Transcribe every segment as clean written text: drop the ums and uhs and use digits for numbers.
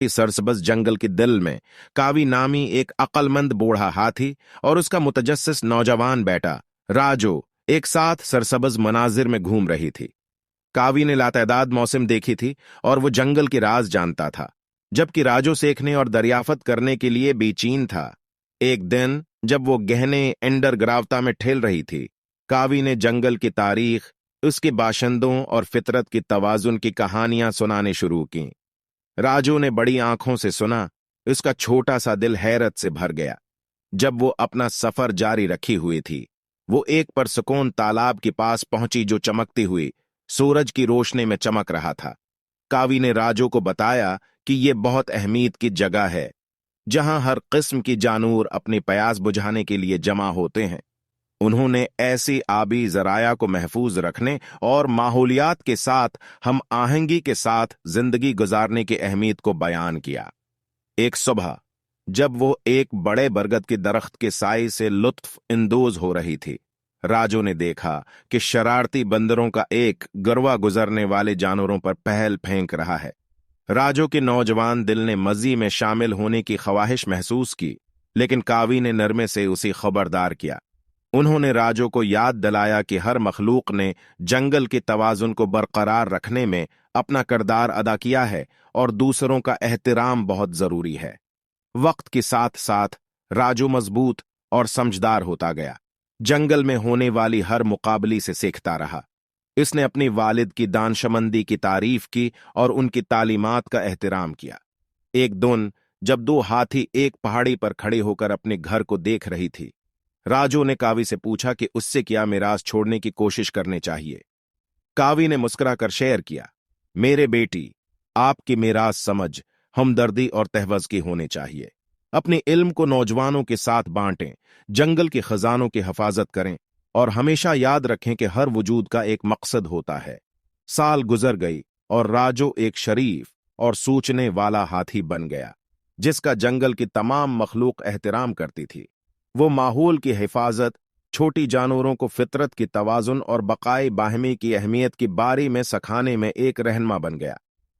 इस सरसब्ज जंगल के दिल में कावी नामी एक अक्लमंद बूढ़ा हाथी और उसका मुतजस्सिस नौजवान बेटा राजो एक साथ सरसब्ज मनाजिर में घूम रही थी। कावी ने लातैदाद मौसम देखी थी और वो जंगल के राज जानता था, जबकि राजो सीखने और दरियाफत करने के लिए बेचैन था। एक दिन जब वो गहने एंडर ग्रावता में ठेल रही थी, कावी ने जंगल की तारीख, उसके बाशिंदों और फितरत की तवाजुन की कहानियां सुनाने शुरू की। राजू ने बड़ी आंखों से सुना, उसका छोटा सा दिल हैरत से भर गया। जब वो अपना सफर जारी रखी हुई थी, वो एक परसुकून तालाब के पास पहुंची जो चमकती हुई सूरज की रोशनी में चमक रहा था। कावी ने राजू को बताया कि ये बहुत अहमियत की जगह है, जहां हर किस्म की जानूर अपनी प्यास बुझाने के लिए जमा होते हैं। उन्होंने ऐसी आबी जराया को महफूज रखने और माहौलियात के साथ हम आहंगी के साथ जिंदगी गुजारने की अहमियत को बयान किया। एक सुबह जब वो एक बड़े बरगद के दरख्त के साए से लुत्फ इंदोज हो रही थी, राजू ने देखा कि शरारती बंदरों का एक गरवा गुजरने वाले जानवरों पर पहल फेंक रहा है। राजू के नौजवान दिल ने मजी में शामिल होने की ख्वाहिश महसूस की, लेकिन कावी ने नरमे से उसे खबरदार किया। उन्होंने राजो को याद दिलाया कि हर मखलूक ने जंगल के तवाजुन को बरकरार रखने में अपना किरदार अदा किया है और दूसरों का एहतराम बहुत जरूरी है। वक्त के साथ साथ राजू मजबूत और समझदार होता गया। जंगल में होने वाली हर मुकाबली से सीखता रहा। इसने अपनी वालिद की दानशमंदी की तारीफ की और उनकी तालीमात का एहतराम किया। एक दिन जब दो हाथी एक पहाड़ी पर खड़े होकर अपने घर को देख रही थी, राजू ने कावी से पूछा कि उससे क्या मिराज छोड़ने की कोशिश करनी चाहिए। कावी ने मुस्कुराकर शेयर किया, मेरे बेटी, आपकी मिराज समझ, हमदर्दी और तहवज़ की होनी चाहिए। अपने इल्म को नौजवानों के साथ बांटें, जंगल के खजानों की हिफाजत करें और हमेशा याद रखें कि हर वजूद का एक मकसद होता है। साल गुजर गई और राजू एक शरीफ और सोचने वाला हाथी बन गया, जिसका जंगल की तमाम मखलूक एहतराम करती थी। वो माहौल की हिफाजत, छोटी जानवरों को फितरत की तवाजुन और बकाए बाहमी की अहमियत की बारी में सखाने में एक रहनुमा बन गया।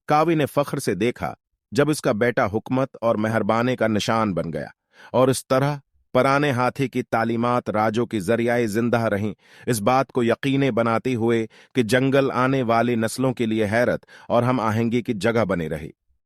कावी ने फख्र से देखा जब उसका बेटा हुकमत और मेहरबानी का निशान बन गया, और इस तरह पुराने हाथी की तालीमात राजो की जरियाए जिंदा रहीं, इस बात को यकीने बनाते हुए कि जंगल आने वाली नस्लों के लिए हैरत और हम आहंगी की जगह बने रही।